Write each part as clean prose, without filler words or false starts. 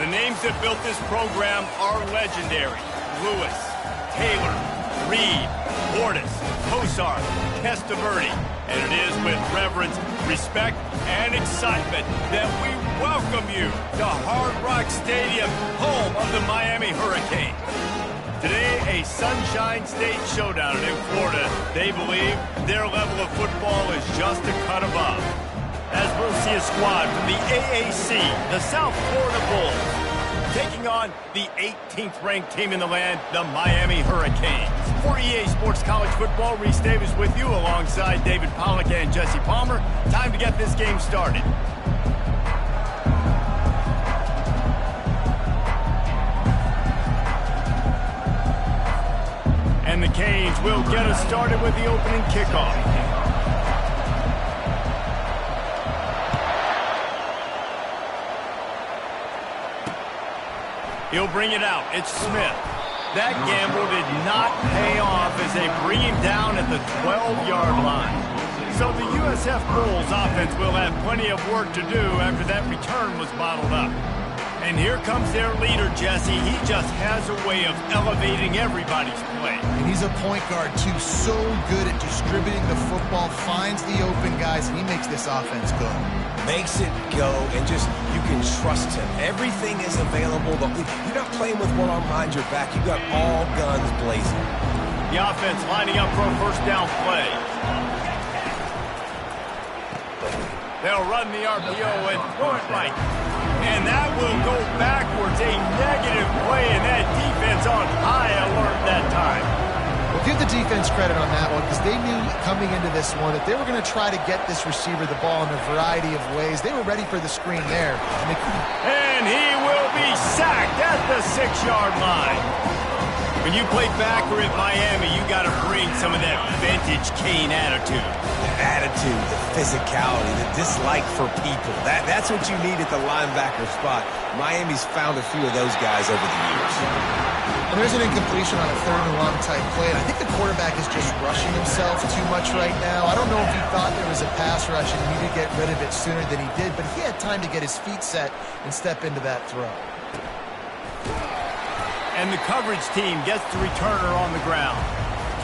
The names that built this program are legendary. Lewis, Taylor, Reed, Portis, Kosar, Testaverde. And it is with reverence, respect, and excitement that we welcome you to Hard Rock Stadium, home of the Miami Hurricanes. Today, a Sunshine State showdown, and in Florida, they believe their level of football is just a cut above. As we'll see a squad from the AAC, the South Florida Bulls, taking on the 18th ranked team in the land, the Miami Hurricanes. For EA Sports College Football, Reese Davis with you alongside David Pollack and Jesse Palmer. Time to get this game started. And the Canes will get us started with the opening kickoff. He'll bring it out. It's Smith. That gamble did not pay off as they bring him down at the 12-yard line. So the USF Bulls offense will have plenty of work to do after that return was bottled up. And here comes their leader, Jesse. He just has a way of elevating everybody's play. And he's a point guard, too. So good at distributing the football, finds the open guys, and he makes this offense go. Makes it go, and just, you can trust him. Everything is available. You're not playing with one arm behind your back. You got all guns blazing. The offense lining up for a first down play. They'll run the RPO and throw it right. And that will go backwards. A negative play, and that defense on high alert that time. Well, give the defense credit on that one because they knew coming into this one that they were going to try to get this receiver the ball in a variety of ways. They were ready for the screen there. And he will be sacked at the 6-yard line. When you play backer at Miami, you got to bring some of that vintage Kane attitude. The attitude, the physicality, the dislike for people. That's what you need at the linebacker spot. Miami's found a few of those guys over the years. And there's an incompletion on a third-and-long type play. And I think the quarterback is just rushing himself too much right now. I don't know if he thought there was a pass rush and he needed to get rid of it sooner than he did, but he had time to get his feet set and step into that throw. And the coverage team gets the returner on the ground.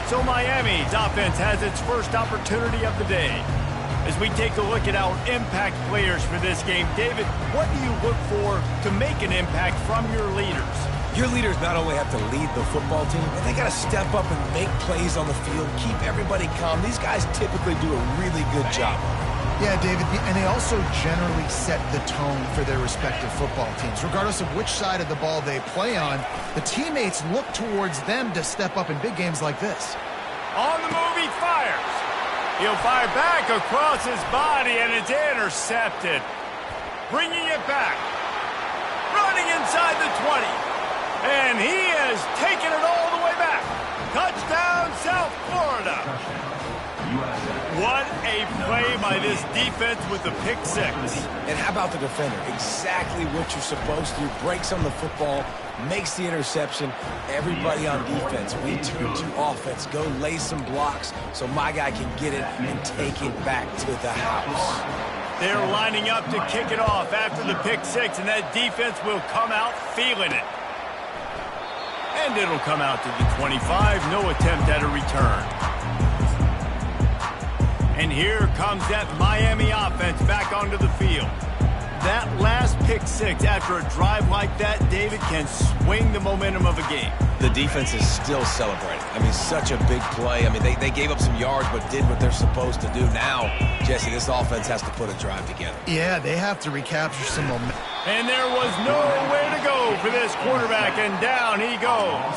So Miami's offense has its first opportunity of the day. As we take a look at our impact players for this game, David, what do you look for to make an impact from your leaders? Your leaders not only have to lead the football team, but they got to step up and make plays on the field, keep everybody calm. These guys typically do a really good job. Yeah, David, and they also generally set the tone for their respective football teams. Regardless of which side of the ball they play on, the teammates look towards them to step up in big games like this. On the move, he fires. He'll fire back across his body, and it's intercepted. Bringing it back. Running inside the 20. And he has taken it all the way back. Touchdown, South Florida. What a play by this defense with the pick six. And how about the defender? Exactly what you're supposed to do. Breaks on the football, makes the interception. Everybody on defense, we turn to offense. Go lay some blocks so my guy can get it and take it back to the house. They're lining up to kick it off after the pick six, and that defense will come out feeling it. And it'll come out to the 25. No attempt at a return. And here comes that Miami offense back onto the field. That last pick six after a drive like that, David, can swing the momentum of a game. The defense is still celebrating. I mean, such a big play. I mean, they gave up some yards but did what they're supposed to do. Now, Jesse, this offense has to put a drive together. Yeah, they have to recapture some momentum. And there was nowhere to go for this quarterback, and down he goes.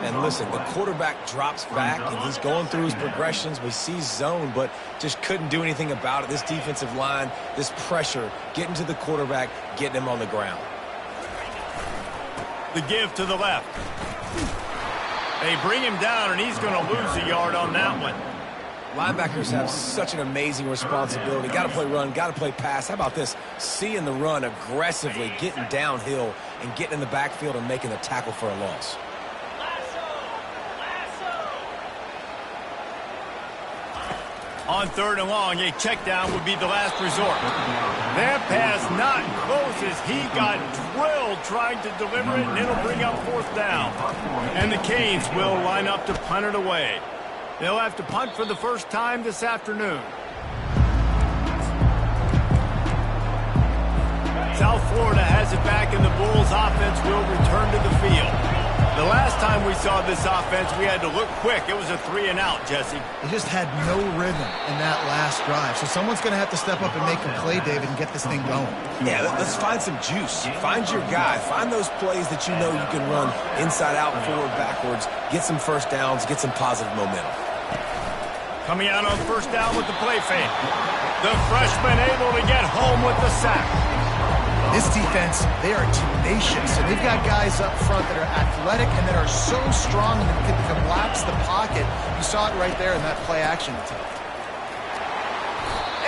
And listen, the quarterback drops back, and he's going through his progressions. We see zone, but just couldn't do anything about it. This defensive line, this pressure, getting to the quarterback, getting him on the ground. The give to the left. They bring him down, and he's going to lose a yard on that one. Linebackers have such an amazing responsibility. Got to play run, got to play pass. How about this? Seeing the run aggressively, getting downhill, and getting in the backfield and making the tackle for a loss. On 3rd and long, a check down would be the last resort. That pass not close as he got drilled trying to deliver it, and it'll bring up 4th down. And the Canes will line up to punt it away. They'll have to punt for the first time this afternoon. South Florida has it back, and the Bulls offense will return to the field. The last time we saw this offense, we had to look quick. It was a 3-and-out, Jesse. They just had no rhythm in that last drive. So someone's going to have to step up and make a play, David, and get this thing going. Yeah, let's find some juice. Find your guy. Find those plays that you know you can run inside out, forward, backwards. Get some first downs. Get some positive momentum. Coming out on 1st down with the play fake. The freshman able to get home with the sack. This defense, they are tenacious, and they've got guys up front that are athletic and that are so strong and that can collapse the pocket. You saw it right there in that play-action attempt.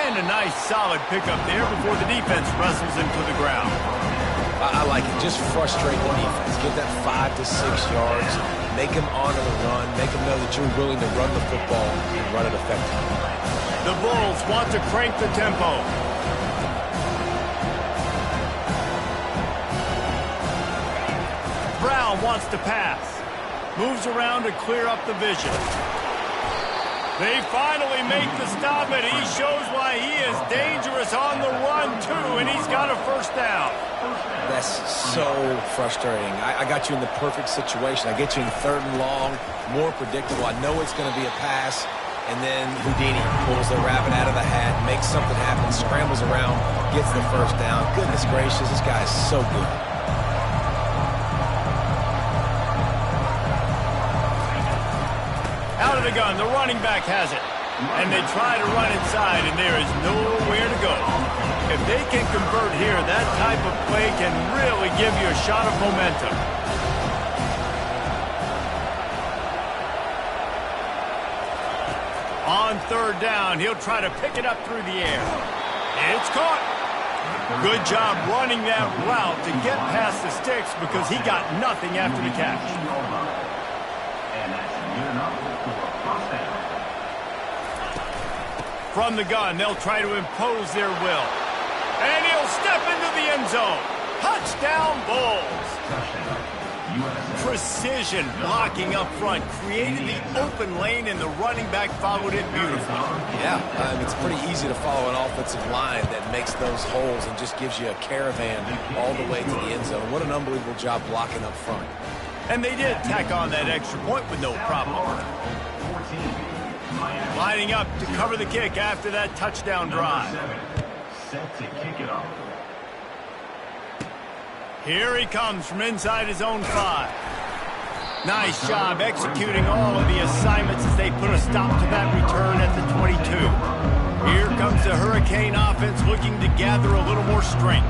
And a nice, solid pickup there before the defense wrestles him to the ground. I like it. Just frustrate the defense. Give that 5 to 6 yards. Make them honor the run. Make them know that you're willing to run the football and run it effectively. The Bulls want to crank the tempo. Brown wants to pass. Moves around to clear up the vision. They finally make the stop, and he shows why he is dangerous on the run, too, and he's got a 1st down. That's so frustrating. I got you in the perfect situation. I get you in 3rd and long, more predictable. I know it's going to be a pass, and then Houdini pulls the rabbit out of the hat, makes something happen, scrambles around, gets the 1st down. Goodness gracious, this guy is so good. Out of the gun, the running back has it. And they try to run inside, and there is nowhere to go. If they can convert here, that type of play can really give you a shot of momentum. On 3rd down, he'll try to pick it up through the air. It's caught. Good job running that route to get past the sticks because he got nothing after the catch. From the gun, they'll try to impose their will. And he'll step into the end zone. Touchdown, Bulls. Precision blocking up front created the open lane, and the running back followed it beautifully. Yeah, it's pretty easy to follow an offensive line that makes those holes and just gives you a caravan all the way to the end zone. What an unbelievable job blocking up front. And they did tack on that extra point with no problem. Lining up to cover the kick after that touchdown drive. Set to kick it off. Here he comes from inside his own 5. Nice job executing all of the assignments as they put a stop to that return at the 22. Here comes the Hurricane offense looking to gather a little more strength.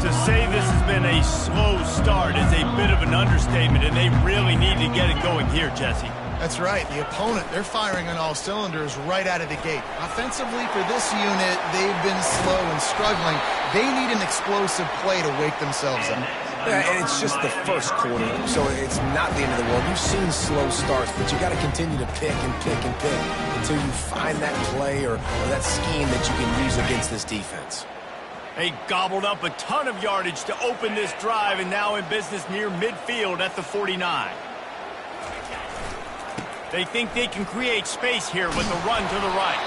To say this has been a slow start is a bit of an understatement, and they really need to get it going here, Jesse. That's right. The opponent, they're firing on all cylinders right out of the gate. Offensively, for this unit, they've been slow and struggling. They need an explosive play to wake themselves up. Yeah, and it's just the first quarter, so it's not the end of the world. You've seen slow starts, but you got to continue to pick and pick and pick until you find that play or that scheme that you can use against this defense. They gobbled up a ton of yardage to open this drive, and now in business near midfield at the 49. They think they can create space here with a run to the right.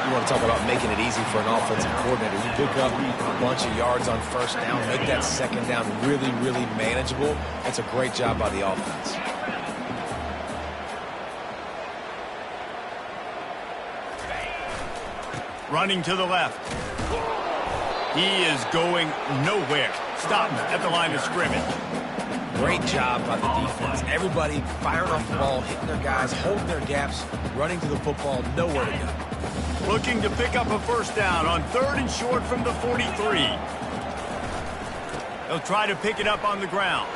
You want to talk about making it easy for an offensive coordinator. You pick up a bunch of yards on 1st down, make that 2nd down really, really manageable. That's a great job by the offense. Running to the left. He is going nowhere. Stopped at the line of scrimmage. Great job by the defense. Everybody firing off the ball, hitting their guys, holding their gaps, running to the football, nowhere to go. Looking to pick up a 1st down on 3rd and short from the 43. They'll try to pick it up on the ground.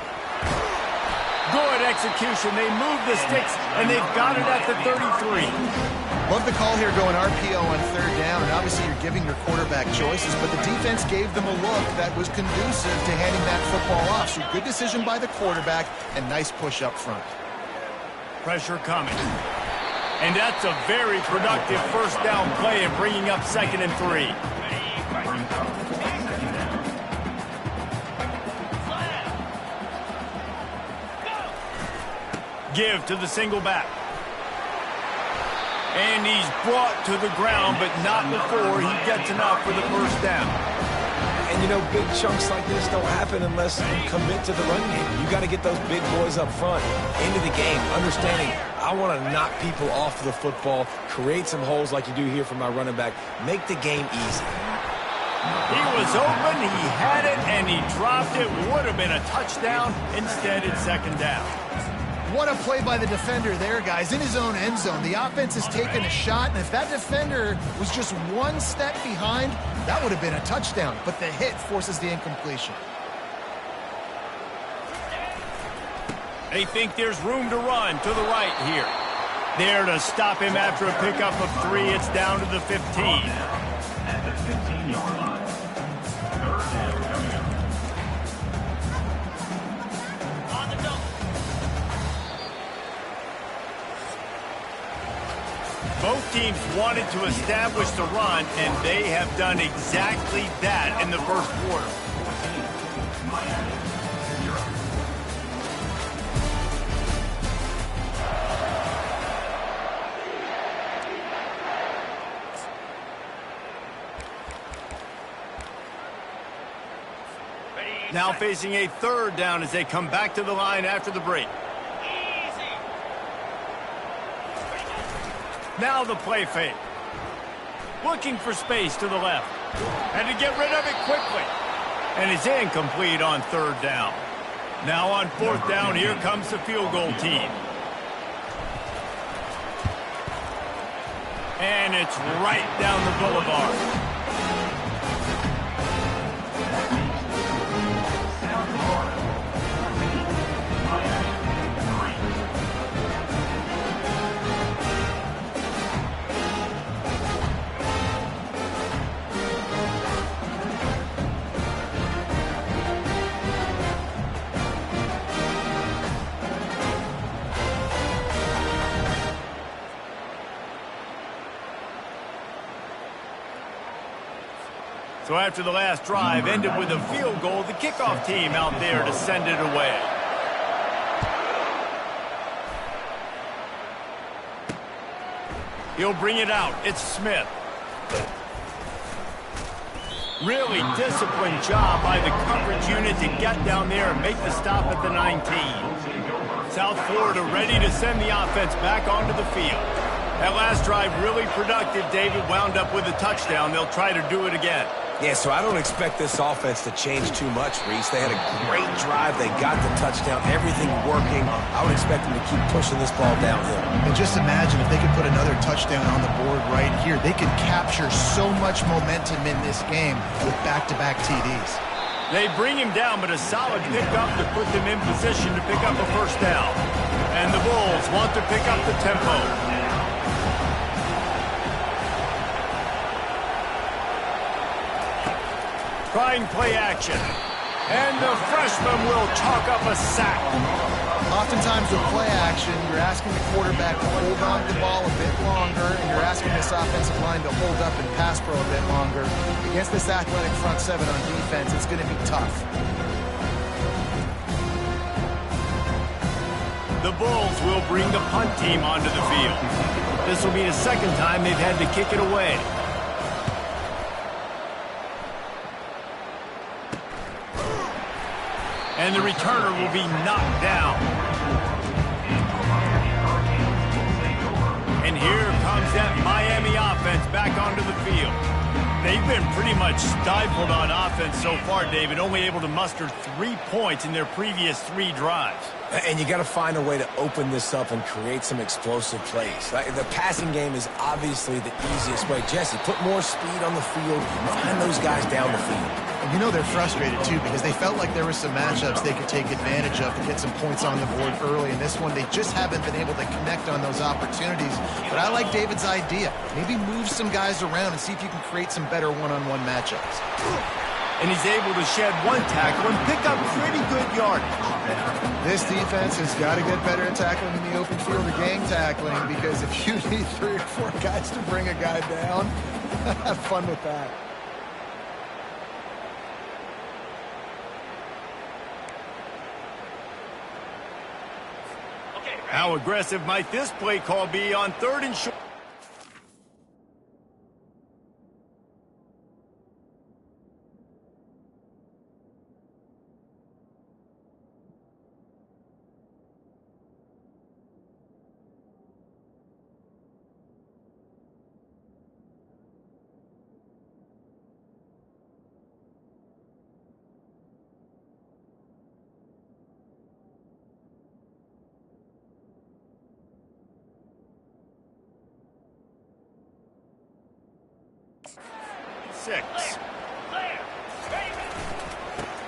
Good execution. They move the sticks, and they've got it at the 33. Love the call here going RPO on 3rd down, and obviously you're giving your quarterback choices, but the defense gave them a look that was conducive to handing that football off. So good decision by the quarterback and nice push up front. Pressure coming. And that's a very productive first down play and bringing up 2nd and 3. Give to the single back. And he's brought to the ground, but not before he gets enough for the first down. And, you know, big chunks like this don't happen unless you commit to the run game. You got to get those big boys up front into the game, understanding I want to knock people off the football, create some holes like you do here for my running back, make the game easy. He was open, he had it, and he dropped it. Would have been a touchdown. Instead, it's 2nd down. What a play by the defender there, guys, in his own end zone. The offense has taken a shot, and if that defender was just one step behind, that would have been a touchdown. But the hit forces the incompletion. They think there's room to run to the right here. There to stop him after a pickup of 3. It's down to the 15. At the 15-yard line. 3rd down coming up. Both teams wanted to establish the run, and they have done exactly that in the first quarter. Now facing a 3rd down as they come back to the line after the break. Now the play fake. Looking for space to the left. And to get rid of it quickly. And it's incomplete on 3rd down. Now on 4th down, here comes the field goal team. And it's right down the boulevard. So after the last drive ended with a field goal, the kickoff team out there to send it away. He'll bring it out. It's Smith. Really disciplined job by the coverage unit to get down there and make the stop at the 19. South Florida ready to send the offense back onto the field. That last drive really productive. David wound up with a touchdown. They'll try to do it again. Yeah, so I don't expect this offense to change too much, Reese. They had a great drive. They got the touchdown. Everything working. I would expect them to keep pushing this ball downhill. And just imagine if they could put another touchdown on the board right here. They could capture so much momentum in this game with back-to-back TDs. They bring him down, but a solid pickup to put them in position to pick up a first down. And the Bulls want to pick up the tempo. Trying play action. And the freshman will chalk up a sack. Oftentimes with play action, you're asking the quarterback to hold on to the ball a bit longer, and you're asking this offensive line to hold up and pass pro a bit longer. Against this athletic front seven on defense, it's going to be tough. The Bulls will bring the punt team onto the field. This will be the second time they've had to kick it away. And the returner will be knocked down. And here comes that Miami offense back onto the field. They've been pretty much stifled on offense so far, David, only able to muster 3 points in their previous 3 drives. And you got to find a way to open this up and create some explosive plays. The passing game is obviously the easiest way. Jesse, put more speed on the field, find those guys down the field. And you know they're frustrated, too, because they felt like there were some matchups they could take advantage of to get some points on the board early. In this one, they just haven't been able to connect on those opportunities. But I like David's idea. Maybe move some guys around and see if you can create some better one-on-one matchups. And he's able to shed 1 tackle and pick up pretty good yardage. This defense has got to get better at tackling in the open field or gang tackling, because if you need 3 or 4 guys to bring a guy down, have fun with that. How aggressive might this play call be on 3rd and short?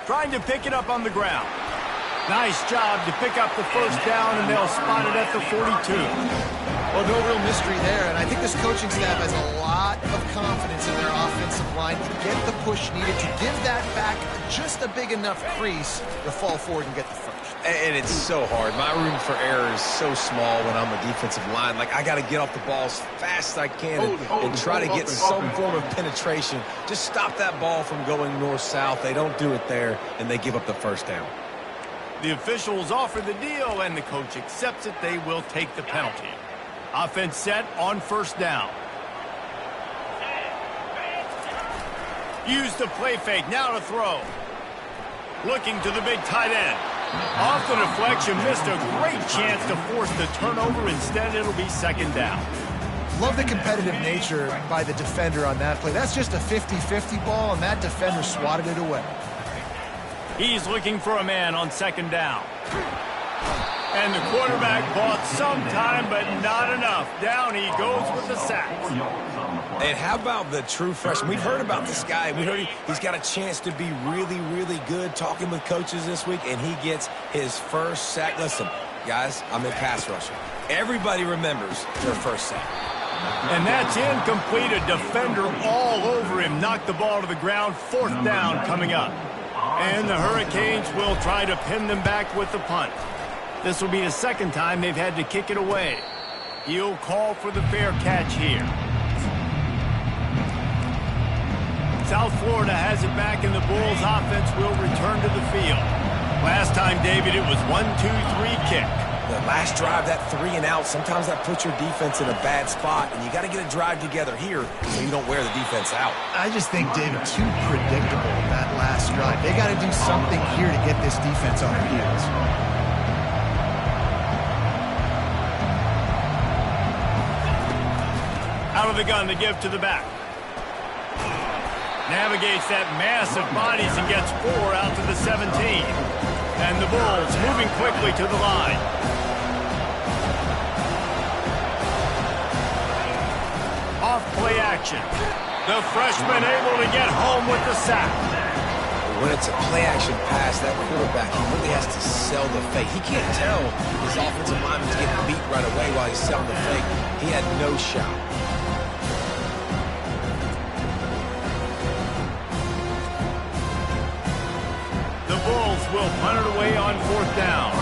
Trying to pick it up on the ground. Nice job to pick up the first down, and they'll spot it at the 42. Well, no real mystery there, and I think this coaching staff has a lot of confidence in their offensive line to get the push needed to give that back just a big enough crease to fall forward and get the first. And it's so hard. My room for error is so small when I'm a defensive line. Like, I got to get off the ball as fast as I can and try to get some form of penetration. Just stop that ball from going north-south. They don't do it there, and they give up the first down. The officials offer the deal, and the coach accepts it. They will take the penalty. Offense set on 1st down. Use the play fake. Now to throw. Looking to the big tight end. Off the deflection, missed a great chance to force the turnover. Instead, it'll be 2nd down. Love the competitive nature by the defender on that play. That's just a 50-50 ball, and that defender swatted it away. He's looking for a man on 2nd down. And the quarterback bought some time, but not enough. Down he goes with the sack. And how about the true freshman? We've heard about this guy. We heard he's got a chance to be really, really good. Talking with coaches this week, and he gets his first sack. Listen, guys, I'm in pass rushing. Everybody remembers their first sack. And that's incomplete. A defender all over him. Knocked the ball to the ground. 4th down coming up. And the Hurricanes will try to pin them back with the punt. This will be the 2nd time they've had to kick it away. He'll call for the fair catch here. South Florida has it back, and the Bulls offense will return to the field. Last time, David, it was 1-2-3 kick. The last drive, that 3 and out, sometimes that puts your defense in a bad spot, and you got to get a drive together here so you don't wear the defense out. I just think, David, too predictable that last drive. They got to do something here to get this defense on their heels. Out of the gun to give to the back. Navigates that mass of bodies and gets 4 out to the 17. And the Bulls moving quickly to the line. Off play action. The freshman able to get home with the sack. When it's a play action pass, that quarterback, he really has to sell the fake. He can't tell his offensive lineman's getting beat right away while he's selling the fake. He had no shot. The Bulls will punt it away on 4th down.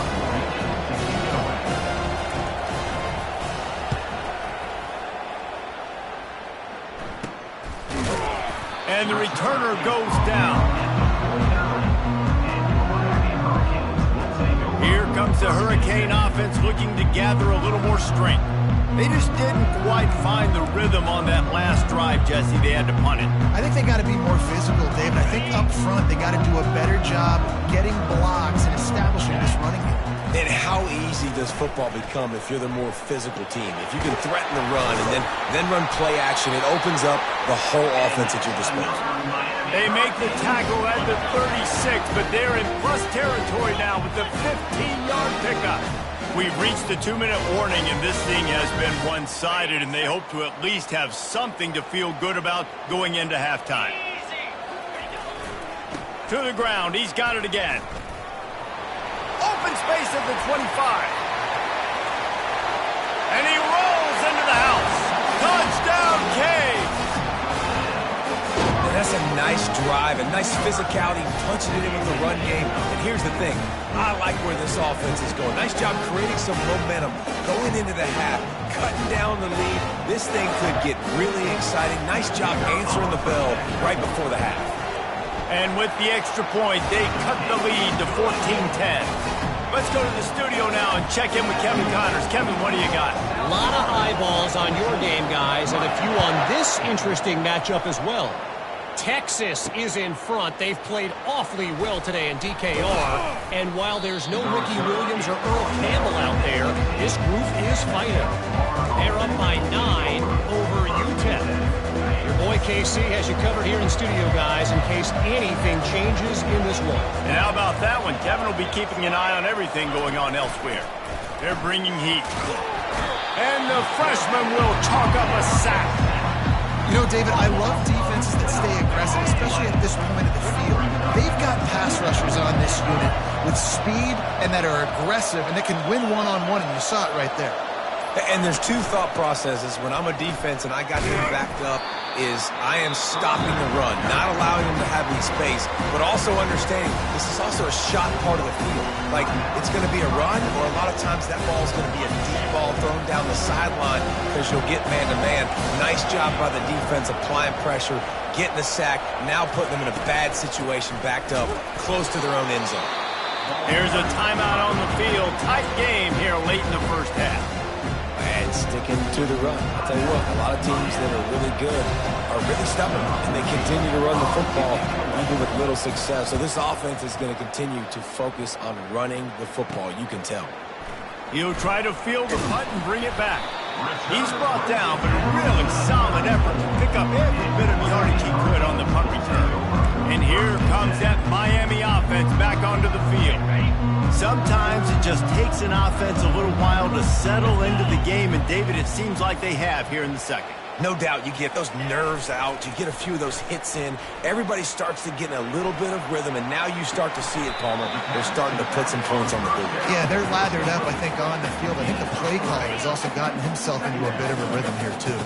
And the returner goes down. Here comes the Hurricane offense looking to gather a little more strength. They just didn't quite find the rhythm on that last drive, Jesse. They had to punt it. I think they got to be more physical, David. I think up front they got to do a better job getting blocks and establishing this running game. And how easy does football become if you're the more physical team? If you can threaten the run and then run play action, it opens up the whole offense at your disposal. They make the tackle at the 36, but they're in plus territory now with the 15-yard pickup. We've reached the 2-minute warning, and this thing has been one-sided, and they hope to at least have something to feel good about going into halftime. To the ground. He's got it again. Open space at the 25. And he rolls into the house. Touchdown, Cade. And that's a nice drive, a nice physicality, punching it in with the run game. And here's the thing. I like where this offense is going. Nice job creating some momentum, going into the half, cutting down the lead. This thing could get really exciting. Nice job answering the bell right before the half. And with the extra point, they cut the lead to 14-10. Let's go to the studio now and check in with Kevin Connors. Kevin, what do you got? A lot of eyeballs on your game, guys, and a few on this interesting matchup as well. Texas is in front. They've played awfully well today in DKR. And while there's no Ricky Williams or Earl Campbell out there, this group is fighting. They're up by 9 over UTEP. Your boy KC has you covered here in studio, guys, in case anything changes in this one. And how about that one? Kevin will be keeping an eye on everything going on elsewhere. They're bringing heat. And the freshman will chalk up a sack. You know, David, I love defenses that stay aggressive, especially at this point of the field. They've got pass rushers on this unit with speed and that are aggressive and that can win one-on-one, and you saw it right there. And there's two thought processes when I'm a defense and I got him backed up is I am stopping the run, not allowing him to have any space, but also understanding this is also a shot part of the field. Like, it's going to be a run, or a lot of times that ball is going to be a deep ball thrown down the sideline because you'll get man-to-man. Nice job by the defense applying pressure, getting the sack, now putting them in a bad situation backed up close to their own end zone. Here's a timeout on the field. Tight game here late in the first half. And sticking to the run. I'll tell you what, a lot of teams that are really good are really stubborn, and they continue to run the football even with little success. So this offense is going to continue to focus on running the football, you can tell. He'll try to field the punt and bring it back. He's brought down, but a really solid effort to pick up every bit of yardage he could on the punt return. And here comes that Miami offense back onto the field. Sometimes it just takes an offense a little while to settle into the game, and David, it seems like they have here in the second. No doubt, you get those nerves out, you get a few of those hits in, everybody starts to get in a little bit of rhythm, and now you start to see it, Palmer. They're starting to put some points on the board. Yeah, they're lathered up, I think, on the field. I think the play caller has also gotten himself into a bit of a rhythm here, too.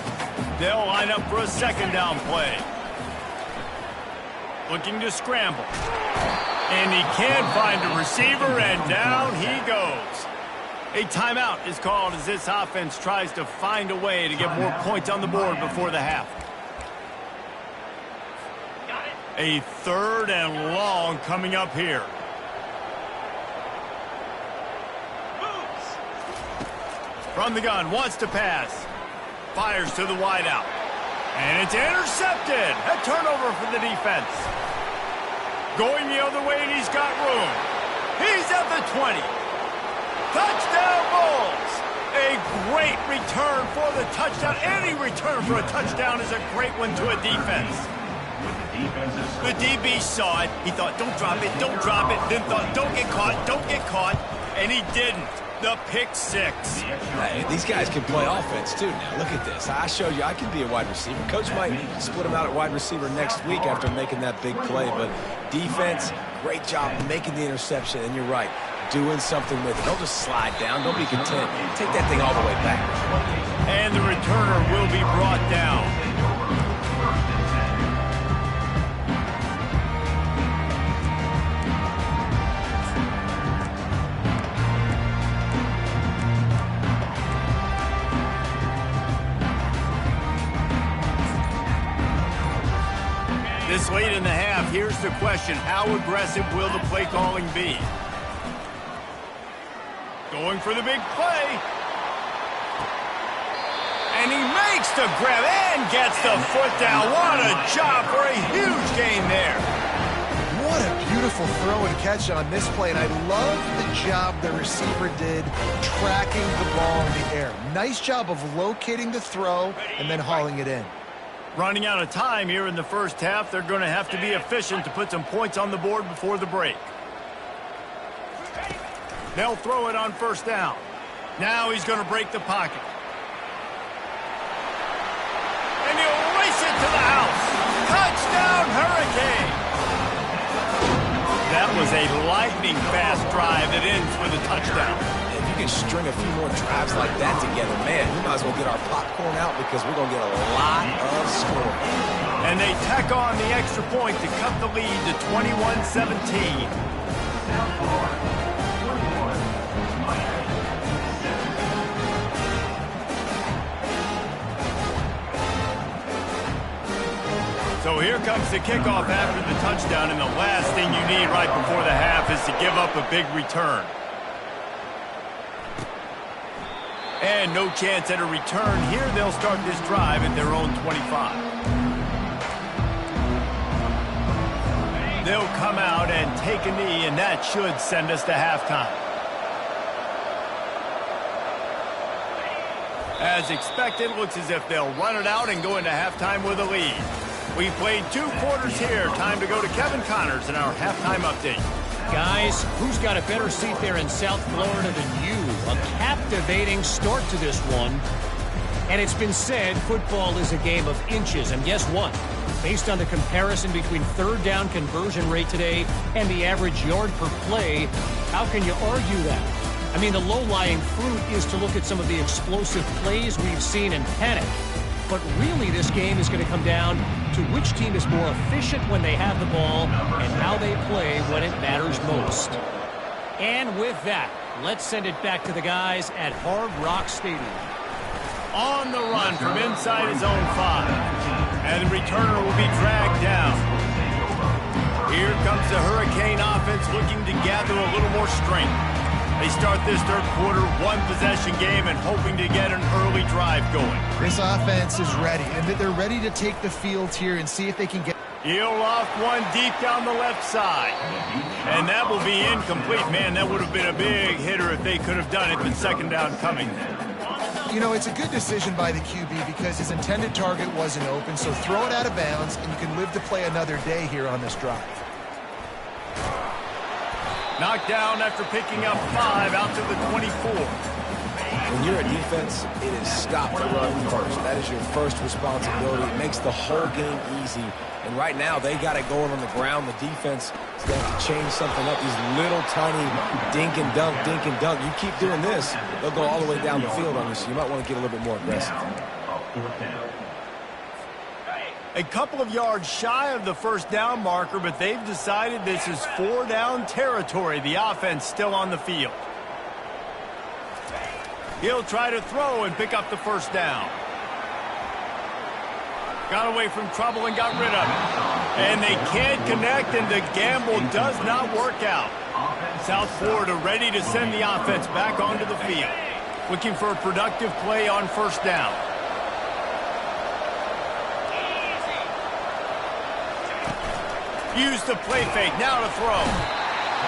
They'll line up for a second down play. Looking to scramble. And he can't find a receiver, and down he goes. A timeout is called as this offense tries to find a way to get more points on the board before the half. A 3rd and long coming up here. From the gun, wants to pass. Fires to the wideout. And it's intercepted. A turnover for the defense. Going the other way, and he's got room. He's at the 20. Touchdown, Bulls! A great return for the touchdown. Any return for a touchdown is a great one to a defense. The DB saw it. He thought, don't drop it, don't drop it. Then thought, don't get caught. And he didn't. The pick 6. Hey, these guys can play offense, too. Now, look at this. I showed you I can be a wide receiver. Coach might split him out at wide receiver next week after making that big play. But defense, great job making the interception. And you're right, doing something with it. Don't just slide down. Don't be content. Take that thing all the way back. And the returner will be brought down. This late in the half, here's the question. How aggressive will the play calling be? Going for the big play. And he makes the grab and gets the foot down. What a job for a huge gain there. What a beautiful throw and catch on this play, and I love the job the receiver did tracking the ball in the air. Nice job of locating the throw and then hauling it in. Running out of time here in the first half. They're going to have to be efficient to put some points on the board before the break. They'll throw it on first down. Now he's going to break the pocket. And he'll race it to the house. Touchdown, Hurricane! That was a lightning-fast drive that ends with a touchdown. If you can string a few more drives like that together, man, we might as well get our popcorn out because we're going to get a lot of scoring. And they tack on the extra point to cut the lead to 21-17. So here comes the kickoff after the touchdown, and the last thing you need right before the half is to give up a big return. And no chance at a return here. They'll start this drive at their own 25. They'll come out and take a knee, and that should send us to halftime. As expected, looks as if they'll run it out and go into halftime with a lead. We played 2 quarters here. Time to go to Kevin Connors in our halftime update. Guys, who's got a better seat there in South Florida than you? A captivating start to this one. And it's been said football is a game of inches. And guess what? Based on the comparison between third down conversion rate today and the average yard per play, how can you argue that? I mean, the low-lying fruit is to look at some of the explosive plays we've seen and panic. But really, this game is going to come down to which team is more efficient when they have the ball and how they play when it matters most. And with that, let's send it back to the guys at Hard Rock Stadium. On the run from inside his own 5. And the returner will be dragged down. Here comes the Hurricane offense looking to gather a little more strength. They start this third quarter, 1-possession game, and hoping to get an early drive going. This offense is ready, and they're ready to take the field here and see if they can get... He'll off one deep down the left side. And that will be incomplete. Man, that would have been a big hitter if they could have done it, but second down coming. You know, it's a good decision by the QB because his intended target wasn't open, so throw it out of bounds, and you can live to play another day here on this drive. Knocked down after picking up 5 out to the 24. When you're a defense, it is stop the run first. That is your first responsibility. It makes the whole game easy. And right now, they got it going on the ground. The defense is going to have to change something up. These little tiny dink and dunk, dink and dunk. You keep doing this, they'll go all the way down the field on you, so you might want to get a little bit more aggressive. A couple of yards shy of the first down marker, but they've decided this is 4-down territory. The offense still on the field. He'll try to throw and pick up the first down. Got away from trouble and got rid of it. And they can't connect, and the gamble does not work out. South Florida ready to send the offense back onto the field. Looking for a productive play on first down. Use the play fake, now to throw.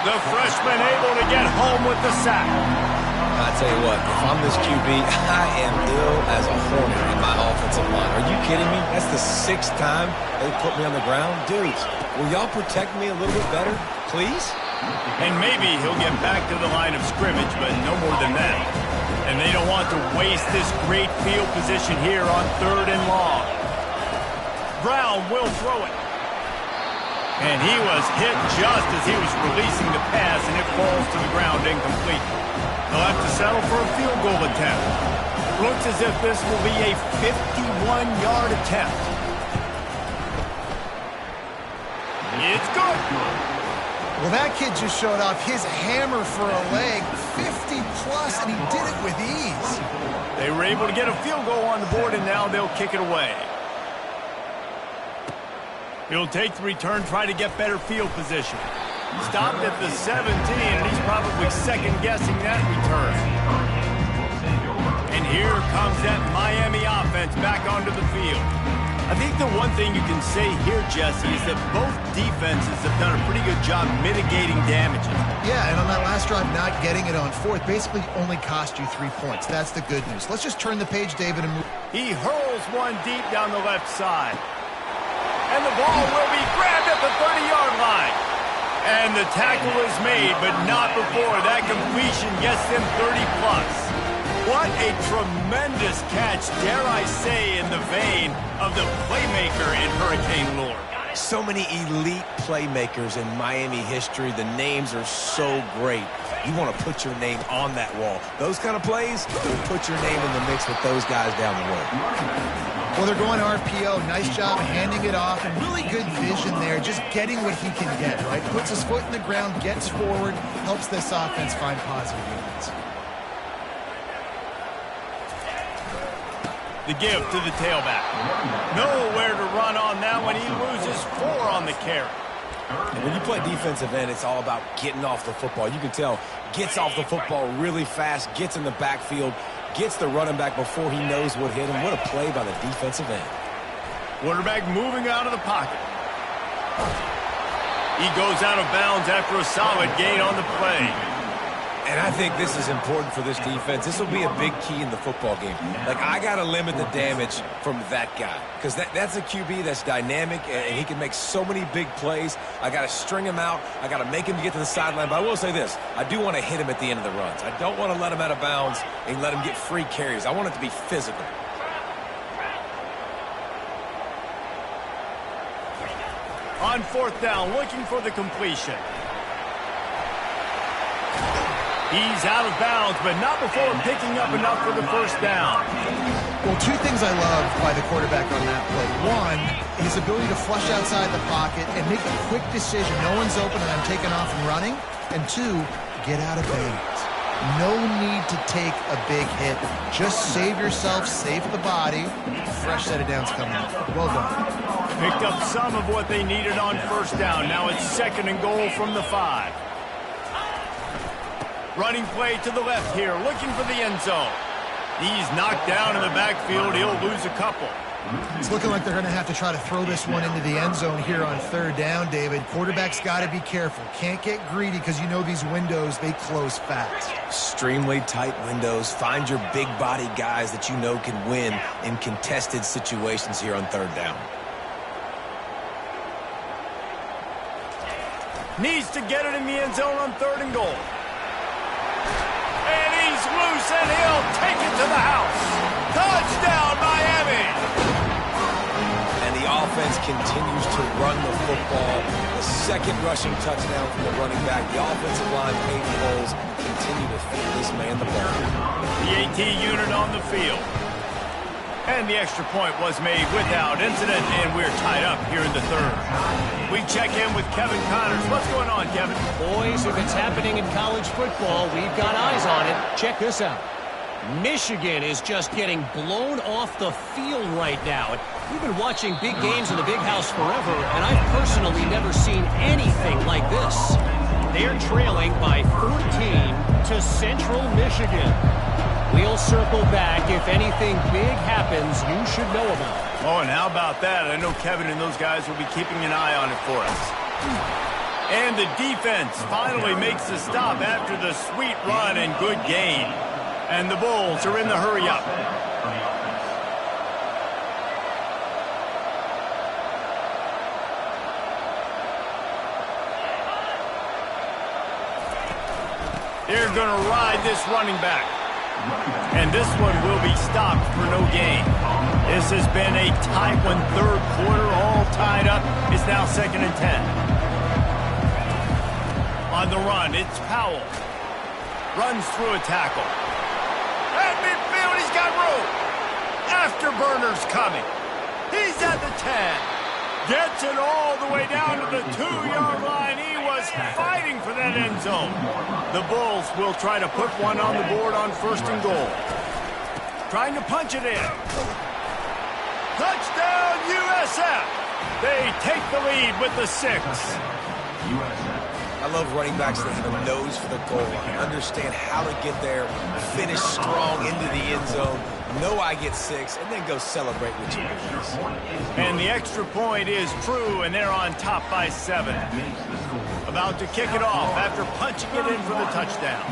The freshman able to get home with the sack. I tell you what, if I'm this QB, I am ill as a hornet in my offensive line. Are you kidding me? That's the 6th time they put me on the ground. Dudes, will y'all protect me a little bit better, please? And maybe he'll get back to the line of scrimmage, but no more than that. And they don't want to waste this great field position here on 3rd and long. Brown will throw it. And he was hit just as he was releasing the pass, and it falls to the ground incomplete. They'll have to settle for a field goal attempt. Looks as if this will be a 51-yard attempt. It's good. Well, that kid just showed off his hammer for a leg, 50-plus, and he did it with ease. They were able to get a field goal on the board, and now they'll kick it away. He'll take the return, try to get better field position. Stopped at the 17, and he's probably second-guessing that return. And here comes that Miami offense back onto the field. I think the one thing you can say here, Jesse, is that both defenses have done a pretty good job mitigating damages. Yeah, and on that last drive, not getting it on 4th basically only cost you 3 points. That's the good news. Let's just turn the page, David, and move. He hurls one deep down the left side. And the ball will be grabbed at the 30-yard line. And the tackle is made, but not before that completion gets them 30-plus. What a tremendous catch, dare I say, in the vein of the playmaker in Hurricane lore. So many elite playmakers in Miami history. The names are so great. You want to put your name on that wall. Those kind of plays will put your name in the mix with those guys down the road. Well, they're going RPO. Nice job handing it off, and really good vision there, just getting what he can get, right? Puts his foot in the ground, gets forward, helps this offense find positive units. The give to the tailback. Nowhere to run on that one. He loses 4 on the carry. And when you play defensive end, it's all about getting off the football. You can tell, gets off the football really fast, gets in the backfield, gets the running back before he knows what hit him. What a play by the defensive end. Quarterback moving out of the pocket. He goes out of bounds after a solid gain on the play. And I think this is important for this defense. This will be a big key in the football game. Like, I got to limit the damage from that guy. Because that's a QB that's dynamic, and he can make so many big plays. I got to string him out. I got to make him get to the sideline. But I will say this. I do want to hit him at the end of the runs. I don't want to let him out of bounds and let him get free carries. I want it to be physical. On 4th down, looking for the completion. He's out of bounds, but not before picking up enough for the 1st down. Well, 2 things I love by the quarterback on that play. 1, his ability to flush outside the pocket and make a quick decision. No one's open and I'm taking off and running. And 2, get out of bounds. No need to take a big hit. Just save yourself, save the body. Fresh set of downs coming up. Well done. Picked up some of what they needed on 1st down. Now it's 2nd and goal from the 5. Running play to the left here, looking for the end zone. He's knocked down in the backfield. He'll lose a couple. It's looking like they're going to have to try to throw this one into the end zone here on 3rd down, David. Quarterback's got to be careful. Can't get greedy because you know these windows, they close fast. Extremely tight windows. Find your big body guys that you know can win in contested situations here on 3rd down. Needs to get it in the end zone on 3rd and goal. And he's loose, and he'll take it to the house. Touchdown, Miami! And the offense continues to run the football. The 2nd rushing touchdown from the running back. The offensive line, Peyton Bowles, continue to feed this man the ball. The AT unit on the field. And the extra point was made without incident, and we're tied up here in the 3rd. We check in with Kevin Connors. What's going on, Kevin? Boys, if it's happening in college football, we've got eyes on it. Check this out. Michigan is just getting blown off the field right now. We've been watching big games in the big house forever, and I've personally never seen anything like this. They're trailing by 14 to Central Michigan. We'll circle back. If anything big happens, you should know about it. Oh, and how about that? I know Kevin and those guys will be keeping an eye on it for us. And the defense finally makes the stop after the sweet run and good gain. And the Bulls are in the hurry-up. They're going to ride this running back. And this one will be stopped for no gain. This has been a tight one. 3rd quarter, all tied up. It's now 2nd and 10. On the run, it's Powell. Runs through a tackle. At midfield, he's got room. Afterburner's coming. He's at the 10. Gets it all the way down to the 2-yard line. He was fighting for that end zone. The Bulls will try to put one on the board on 1st and goal. Trying to punch it in. Touchdown, USF. They take the lead with the 6. I love running backs that have a nose for the goal line. Understand how to get there, finish strong into the end zone, know I get 6, and then go celebrate with your boys. And the extra point is true, and they're on top by 7. About to kick it off after punching it in for the touchdown.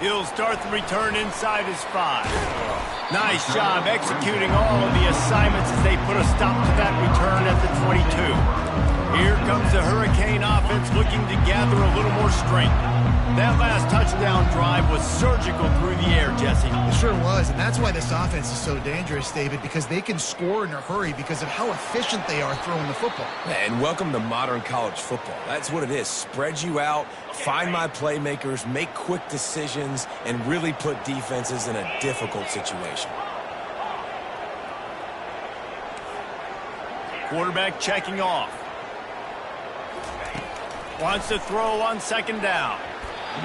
He'll start the return inside his 5. Nice job executing all of the assignments as they put a stop to that return at the 22. Here comes the Hurricane offense looking to gather a little more strength. That last touchdown drive was surgical through the air, Jesse. It sure was, and that's why this offense is so dangerous, David, because they can score in a hurry because of how efficient they are throwing the football. And welcome to modern college football. That's what it is. Spread you out, find my playmakers, make quick decisions, and really put defenses in a difficult situation. Quarterback checking off. Wants to throw on second down.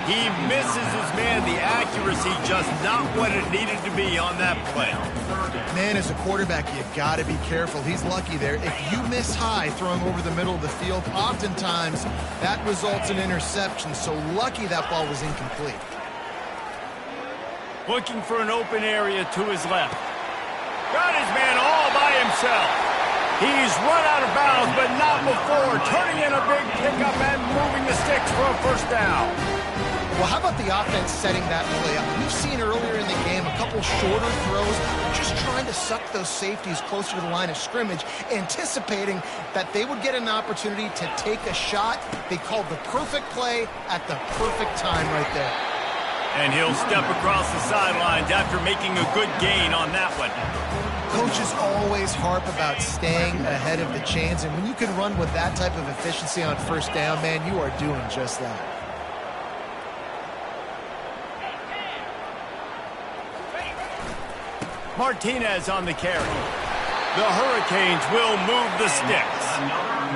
He misses his man. The accuracy just not what it needed to be on that play. Man, as a quarterback, you got to be careful. He's lucky there. If you miss high throwing over the middle of the field, oftentimes that results in interception. So lucky that ball was incomplete. Looking for an open area to his left. Got his man all by himself. He's run out of bounds, but not before. Turning in a big pickup and moving the sticks for a first down. Well, how about the offense setting that play up? We've seen earlier in the game a couple shorter throws, just trying to suck those safeties closer to the line of scrimmage, anticipating that they would get an opportunity to take a shot. They called the perfect play at the perfect time right there. And he'll step across the sidelines after making a good gain on that one. Coaches always harp about staying ahead of the chains, and when you can run with that type of efficiency on first down, man, you are doing just that. Martinez on the carry. The Hurricanes will move the sticks.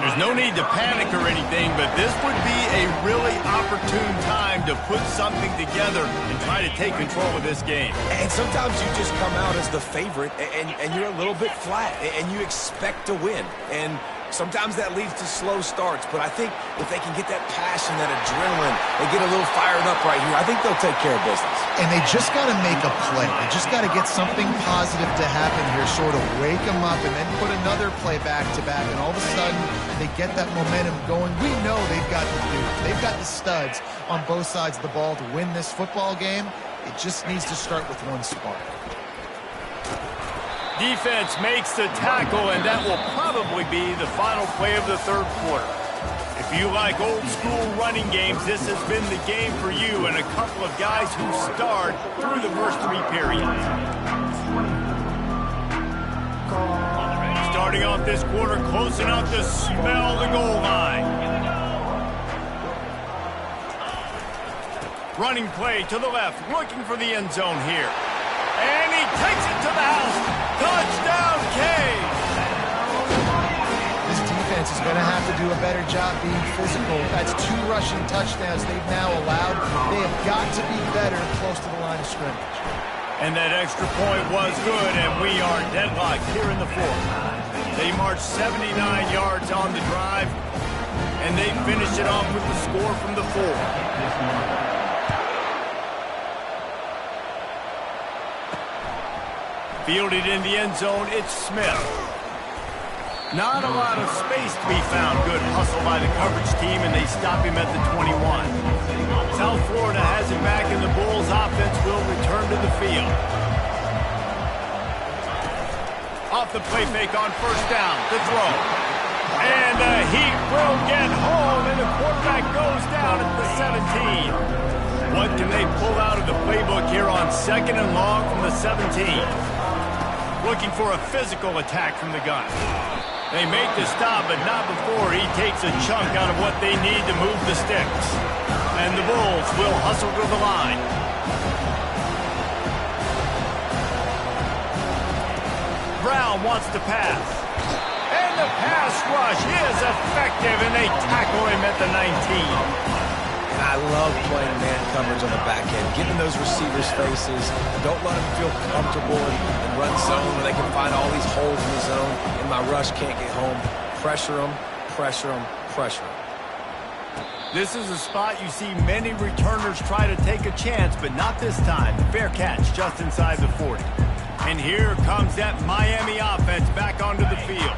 There's no need to panic or anything, but this would be a really opportune time to put something together and try to take control of this game. And sometimes you just come out as the favorite, and you're a little bit flat, and you expect to win. And sometimes that leads to slow starts, but I think if they can get that passion, that adrenaline, they get a little fired up right here, I think they'll take care of business. And they just got to make a play. They just got to get something positive to happen here, sort of wake them up, and then put another play back-to-back, and all of a sudden they get that momentum going. We know they've got the dudes. They've got the studs on both sides of the ball to win this football game. It just needs to start with one spark. Defense makes the tackle, and that will probably be the final play of the third quarter. If you like old-school running games, this has been the game for you and a couple of guys who starred through the first three periods. Starting off this quarter close enough to smell the goal line. Running play to the left, looking for the end zone here. And he takes it to the house. Touchdown, Cade! This defense is going to have to do a better job being physical. That's 2 rushing touchdowns they've now allowed. They have got to be better close to the line of scrimmage. And that extra point was good, and we are deadlocked here in the fourth. They marched 79 yards on the drive, and they finished it off with the score from the 4. Fielded in the end zone, it's Smith. Not a lot of space to be found. Good hustle by the coverage team, and they stop him at the 21. South Florida has him back, and the Bulls offense will return to the field. Off the play fake on first down, the throw. And the Heat will get home, and the quarterback goes down at the 17. What can they pull out of the playbook here on second and long from the 17? Looking for a physical attack from the gun. They make the stop, but not before he takes a chunk out of what they need to move the sticks. And the Bulls will hustle to the line. Brown wants to pass. And the pass rush is effective, and they tackle him at the 19. I love playing man coverage on the back end, giving those receivers faces. Don't let them feel comfortable and run zone where they can find all these holes in the zone, and my rush can't get home. Pressure them, pressure them, pressure them. This is a spot you see many returners try to take a chance, but not this time. Fair catch just inside the 40. And here comes that Miami offense back onto the field.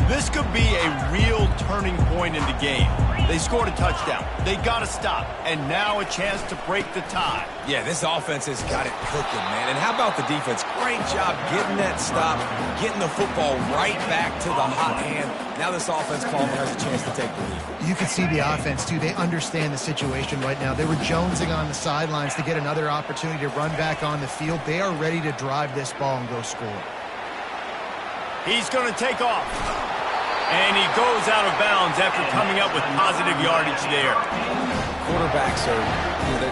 This could be a real turning point in the game. They scored a touchdown. They got to stop. And now a chance to break the tie. Yeah, this offense has got it cooking, man. And how about the defense? Great job getting that stop, getting the football right back to the hot hand. Now this offense calm has a chance to take the lead. You can see the offense, too. They understand the situation right now. They were jonesing on the sidelines to get another opportunity to run back on the field. They are ready to drive this ball and go score. He's going to take off. And he goes out of bounds after coming up with positive yardage there. Quarterbacks are,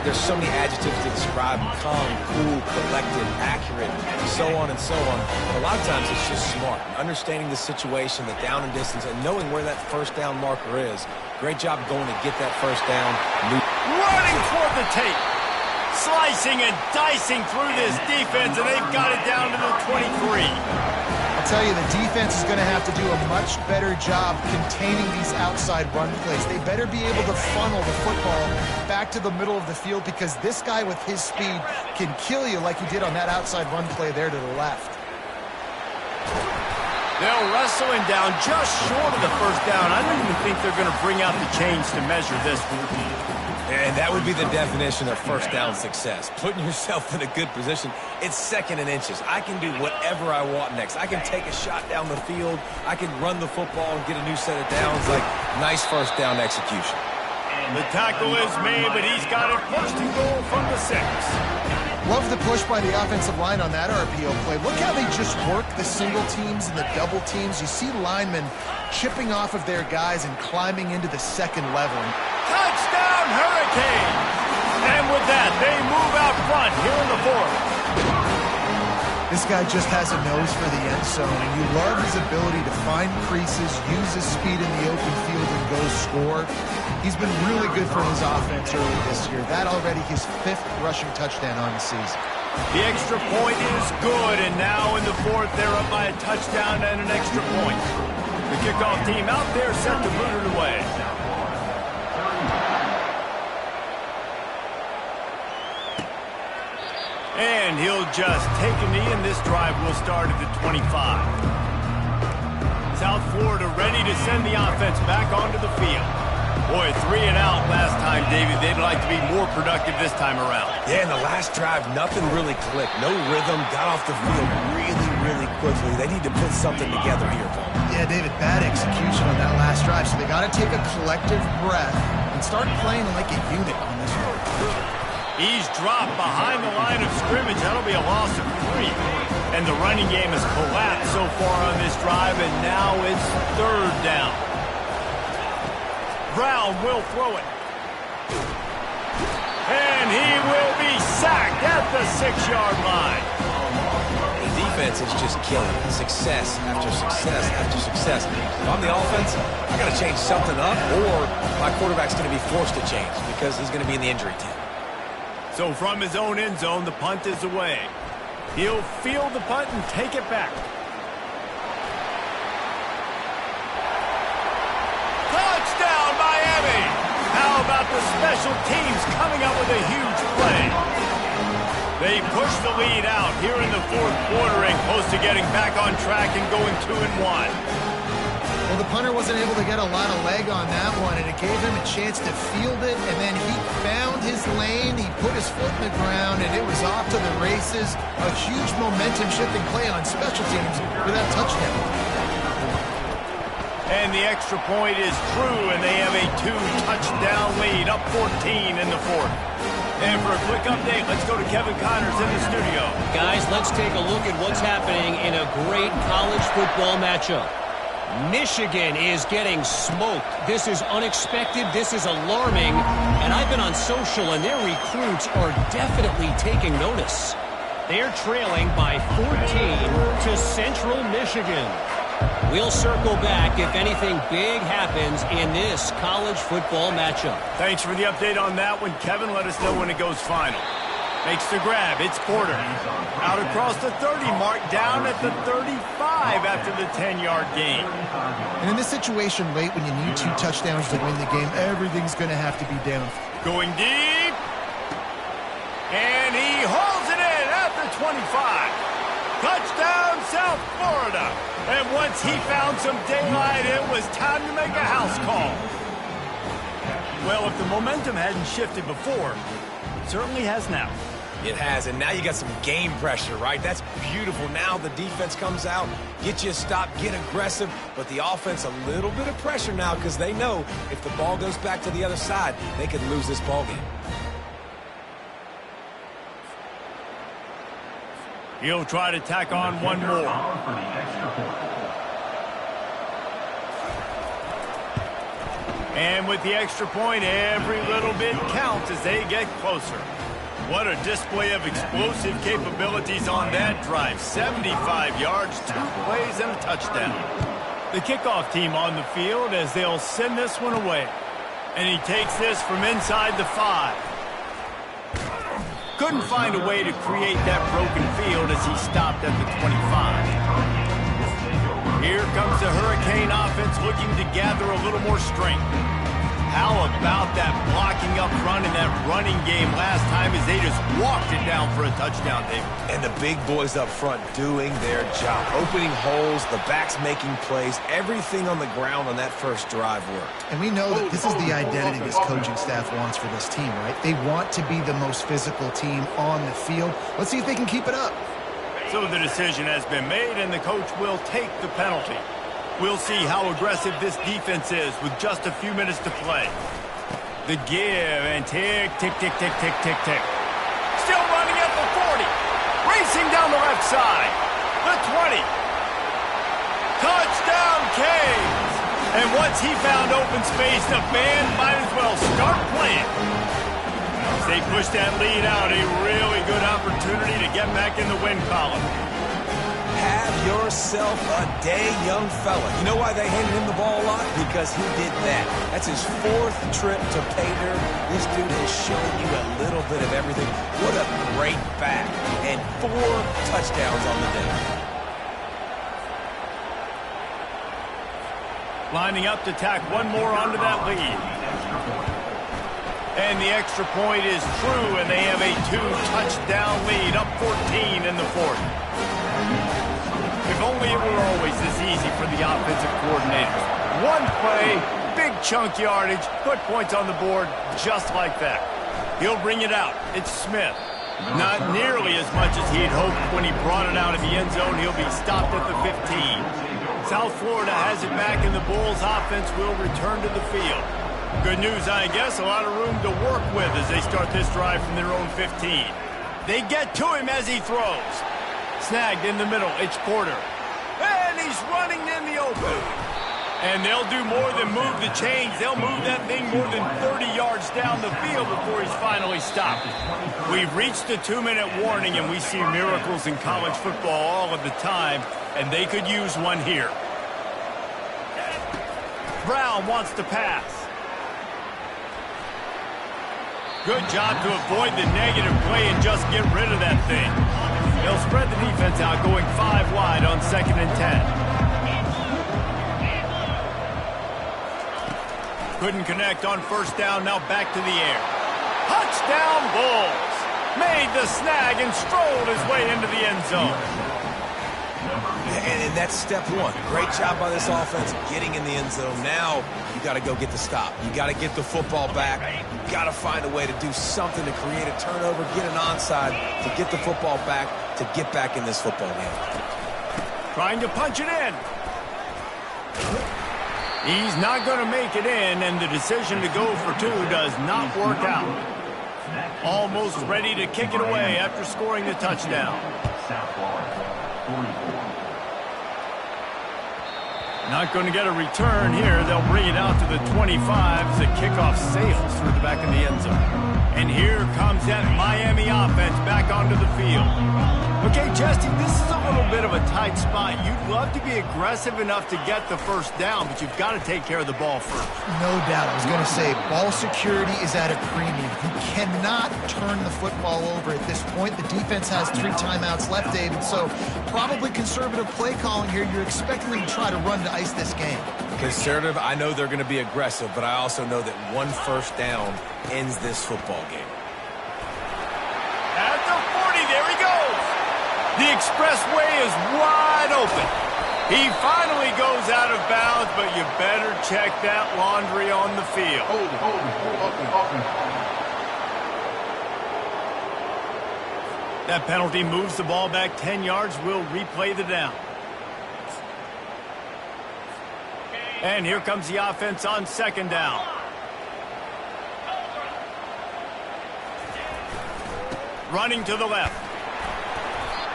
there's so many adjectives to describe them: calm, cool, collected, accurate, so on and so on. But a lot of times it's just smart, understanding the situation, the down and distance, and knowing where that first down marker is. Great job going to get that first down. Running toward the tape. Slicing and dicing through this defense, and they've got it down to the 23. I'll tell you, the defense is going to have to do a much better job containing these outside run plays. They better be able to funnel the football back to the middle of the field, because this guy with his speed can kill you like he did on that outside run play there to the left. They'll wrestle him down just short of the first down. I don't even think they're going to bring out the chains to measure this one. And that would be the definition of first down success. Putting yourself in a good position. It's second and inches. I can do whatever I want next. I can take a shot down the field. I can run the football and get a new set of downs. Like, nice first down execution. The tackle is made, but he's got it first and goal from the 6. Love the push by the offensive line on that RPO play. Look how they just work the single teams and the double teams. You see linemen chipping off of their guys and climbing into the second level. Touchdown, Hurricane! And with that, they move out front here in the 4th. This guy just has a nose for the end zone, and you love his ability to find creases, use his speed in the open field, and go score. He's been really good for his offense early this year. That already his 5th rushing touchdown on the season. The extra point is good, and now in the 4th, they're up by a touchdown and an extra point. The kickoff team out there set to boot it away. And he'll just take a knee, and this drive will start at the 25. South Florida ready to send the offense back onto the field. Boy, 3 and out last time, David. They'd like to be more productive this time around. Yeah, in the last drive, nothing really clicked. No rhythm, got off the field really quickly. They need to put something together here, Paul. Yeah, David, bad execution on that last drive, so they got to take a collective breath and start playing like a unit on this one. He's dropped behind the line of scrimmage. That'll be a loss of 3. And the running game has collapsed so far on this drive, and now it's 3rd down. Brown will throw it. And he will be sacked at the 6-yard line. The defense is just killing it. Success after success after success. If I'm the offense, I got to change something up, or my quarterback's going to be forced to change because he's going to be in the injury tent. So from his own end zone, the punt is away. He'll field the punt and take it back. Touchdown, Miami! How about the special teams coming up with a huge play? They push the lead out here in the 4th quarter and close to getting back on track and going 2-1. Well, the punter wasn't able to get a lot of leg on that one, and it gave him a chance to field it, and then he found his lane, he put his foot in the ground, and it was off to the races. A huge momentum-shifting play on special teams for that touchdown. And the extra point is true, and they have a 2-touchdown lead, up 14 in the 4th. And for a quick update, let's go to Kevin Connors in the studio. Guys, let's take a look at what's happening in a great college football matchup. Michigan is getting smoked. This is unexpected. This is alarming. And I've been on social, and their recruits are definitely taking notice. They're trailing by 14 to Central Michigan. We'll circle back if anything big happens in this college football matchup. Thanks for the update on that one, Kevin. Let us know when it goes final. Makes the grab. It's Porter. Out across the 30 mark, down at the 35 after the 10-yard gain. And in this situation late, when you need 2 touchdowns to win the game, everything's going to have to be down. Going deep. And he hauls it in at the 25. Touchdown, South Florida. And once he found some daylight, it was time to make a house call. Well, if the momentum hadn't shifted before, it certainly has now. It has, and now you got some game pressure, right? That's beautiful. Now the defense comes out, get you a stop, get aggressive, but the offense a little bit of pressure now because they know if the ball goes back to the other side, they could lose this ball game. He'll try to tack on one more. And with the extra point, every little bit counts as they get closer. What a display of explosive capabilities on that drive. 75 yards, 2 plays, and a touchdown. The kickoff team on the field as they'll send this one away. And he takes this from inside the 5. Couldn't find a way to create that broken field as he stopped at the 25. Here comes the Hurricane offense looking to gather a little more strength. How about that blocking up front in that running game last time as they just walked it down for a touchdown, David? And the big boys up front doing their job. Opening holes, the backs making plays, everything on the ground on that first drive worked. And we know that this is the identity this coaching staff wants for this team, right? They want to be the most physical team on the field. Let's see if they can keep it up. So the decision has been made, and the coach will take the penalty. We'll see how aggressive this defense is with just a few minutes to play. The give and tick, tick, tick, tick, tick, tick, tick. Still running at the 40. Racing down the left side. The 20. Touchdown, Canes. And once he found open space, the band might as well start playing. As they push that lead out, a really good opportunity to get back in the win column. Have yourself a day, young fella. You know why they handed him the ball a lot? Because he did that. That's his 4th trip to pay dirt. This dude has shown you a little bit of everything. What a great back. And 4 touchdowns on the day. Lining up to tack one more onto that lead. And the extra point is true, and they have a 2-touchdown lead, up 14 in the 4th. If only it were always this easy for the offensive coordinators. One play, big chunk yardage, put points on the board just like that. He'll bring it out. It's Smith. Not nearly as much as he had hoped when he brought it out of the end zone. He'll be stopped at the 15. South Florida has it back, and the Bulls offense will return to the field. Good news, I guess, a lot of room to work with as they start this drive from their own 15. They get to him as he throws. Snagged in the middle, it's Porter. And he's running in the open. And they'll do more than move the chains. They'll move that thing more than 30 yards down the field before he's finally stopped. We've reached the 2-minute warning, and we see miracles in college football all of the time, and they could use one here. Brown wants to pass. Good job to avoid the negative play and just get rid of that thing. They'll spread the defense out, going 5 wide on 2nd and 10. Couldn't connect on 1st down, now back to the air. Touchdown, Bulls! Made the snag and strolled his way into the end zone. And that's step 1. Great job by this offense getting in the end zone. Now you got to go get the stop. You got to get the football back. You got to find a way to do something to create a turnover, get an onside, to get the football back, to get back in this football game. Trying to punch it in. He's not going to make it in, and the decision to go for 2 does not work out. Almost ready to kick it away after scoring the touchdown. South Florida, 44. Not going to get a return here. They'll bring it out to the 25 as the kickoff sails through the back of the end zone. And here comes that Miami offense back onto the field. Okay, Justin, this is a little bit of a tight spot. You'd love to be aggressive enough to get the 1st down, but you've got to take care of the ball first. No doubt. I was going to say, ball security is at a premium. You cannot turn the football over at this point. The defense has 3 timeouts left, David, so probably conservative play calling here. You're expecting them to try to run to ice this game. Conservative, I know they're going to be aggressive, but I also know that 1 1st down ends this football game. At the 40, there he goes. The expressway is wide open. He finally goes out of bounds, but you better check that laundry on the field. That penalty moves the ball back 10 yards. We'll replay the down. And here comes the offense on second down. Running to the left.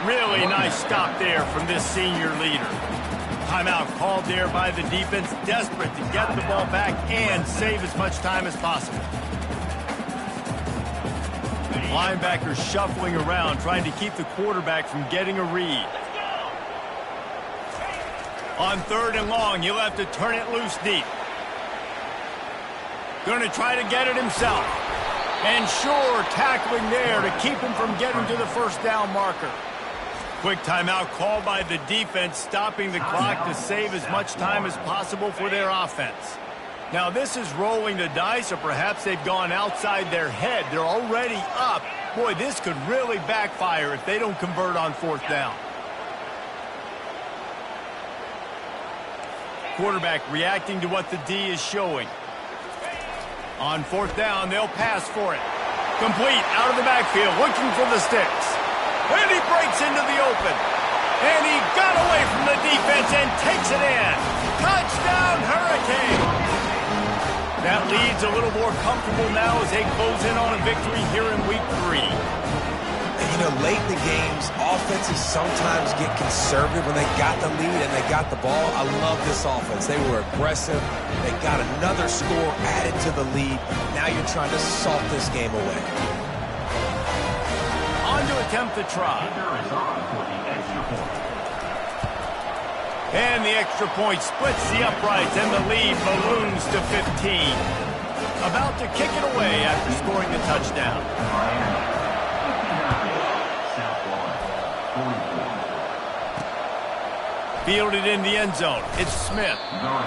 Really nice stop there from this senior leader. Timeout called there by the defense, desperate to get the ball back and save as much time as possible. Linebackers shuffling around, trying to keep the quarterback from getting a read. On third and long, he'll have to turn it loose deep. Going to try to get it himself. And sure, tackling there to keep him from getting to the first down marker. Quick timeout called by the defense, stopping the clock to save as much time as possible for their offense. Now, this is rolling the dice, or perhaps they've gone outside their head. They're already up. Boy, this could really backfire if they don't convert on fourth down. Quarterback reacting to what the D is showing. On fourth down, they'll pass for it. Complete out of the backfield, looking for the sticks. And he breaks into the open. And he got away from the defense and takes it in. Touchdown, Hurricane! That lead's a little more comfortable now as they close in on a victory here in week 3. You know, late in the games, offenses sometimes get conservative when they got the lead and they got the ball. I love this offense. They were aggressive. They got another score added to the lead. Now you're trying to salt this game away. On to attempt the try. And the extra point splits the uprights and the lead balloons to 15. About to kick it away after scoring the touchdown. Fielded in the end zone. It's Smith.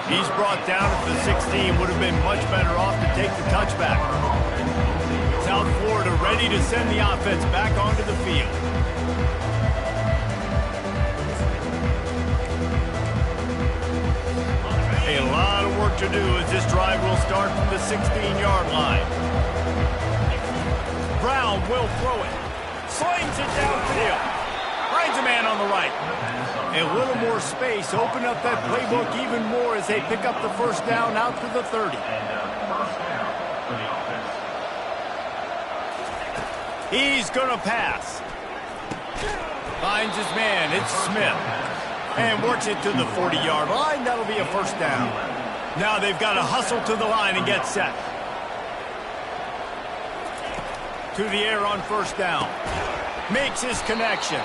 He's brought down at the 16. Would have been much better off to take the touchback. South Florida ready to send the offense back onto the field. A lot of work to do as this drive will start from the 16-yard line. Brown will throw it. Slings it downfield. Finds a man on the right. A little more space. Open up that playbook even more as they pick up the first down out to the 30. He's going to pass. Finds his man. It's Smith. And works it to the 40-yard line. That'll be a first down. Now they've got to hustle to the line and get set. To the air on first down. Makes his connection.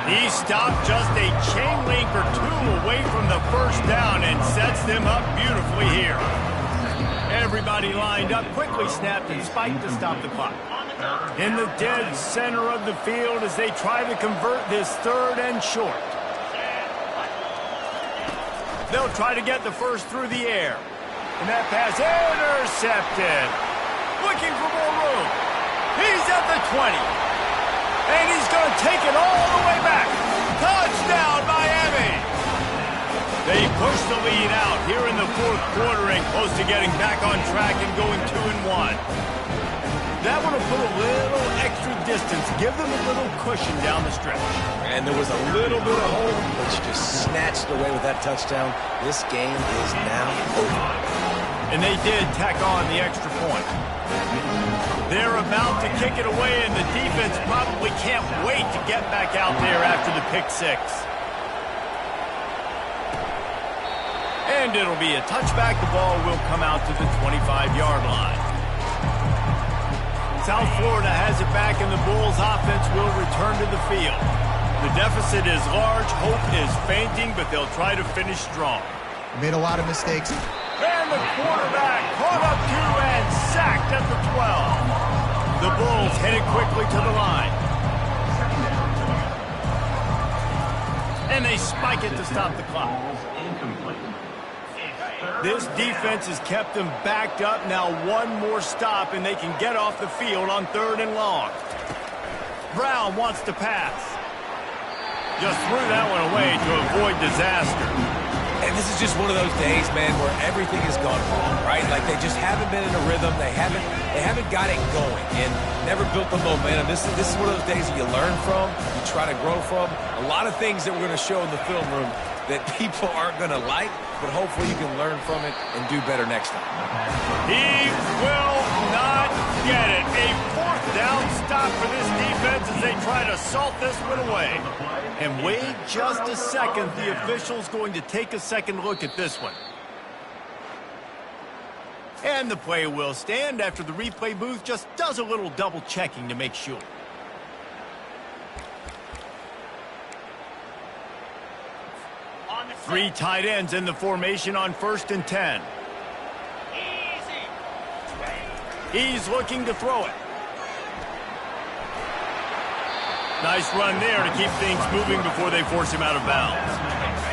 He stopped just a chain link or two away from the first down and sets them up beautifully here. Everybody lined up, quickly snapped and spiked to stop the clock. In the dead center of the field as they try to convert this third and short. They'll try to get the first through the air. And that pass intercepted. Looking for more room. He's at the 20. And he's going to take it all the way back. Touchdown, Miami. They push the lead out here in the fourth quarter and close to getting back on track and going 2-1. That would have put a little extra distance, give them a little cushion down the stretch. And there was a little bit of hope, but you just snatched away with that touchdown. This game is now over. And they did tack on the extra point. They're about to kick it away, and the defense probably can't wait to get back out there after the pick six. And it'll be a touchback. The ball will come out to the 25-yard line. South Florida has it back, and the Bulls offense will return to the field. The deficit is large. Hope is fainting, but they'll try to finish strong. Made a lot of mistakes. And the quarterback caught up to and sacked at the 12. The Bulls headed quickly to the line. And they spike it to stop the clock. This defense has kept them backed up. Now one more stop and they can get off the field on third and long. Brown wants to pass. Just threw that one away to avoid disaster. And this is just one of those days, man, where everything has gone wrong, right? Like they just haven't been in a rhythm. They haven't got it going and never built the momentum. This is one of those days that you learn from, you try to grow from. A lot of things that we're going to show in the film room that people aren't going to like, but hopefully you can learn from it and do better next time. He will not get it. A fourth down stop for this defense as they try to salt this one away. And wait just a second. The official's going to take a second look at this one. And the play will stand after the replay booth just does a little double checking to make sure. Three tight ends in the formation on 1st and 10. He's looking to throw it. Nice run there to keep things moving before they force him out of bounds.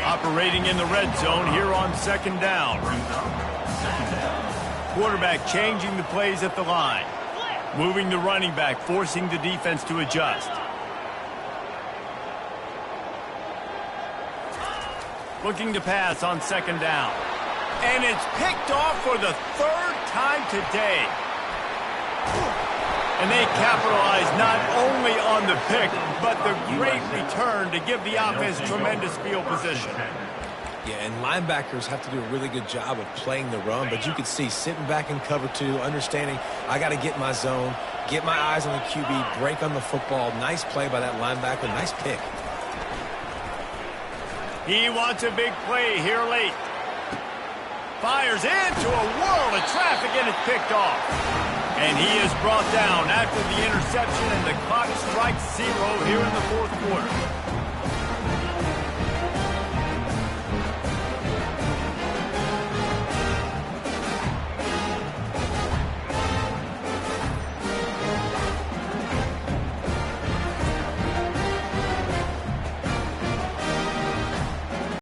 Operating in the red zone here on 2nd down. Quarterback changing the plays at the line. Moving the running back, forcing the defense to adjust. Looking to pass on 2nd down. And it's picked off for the 3rd time today. And they capitalize not only on the pick, but the great return to give the offense tremendous field position. Yeah, and linebackers have to do a really good job of playing the run, but you can see sitting back in cover 2, understanding I got to get my zone, get my eyes on the QB, break on the football. Nice play by that linebacker, nice pick. He wants a big play here late. Fires into a world of traffic and it's picked off. And he is brought down after the interception, and the clock strikes 0 here in the 4th quarter.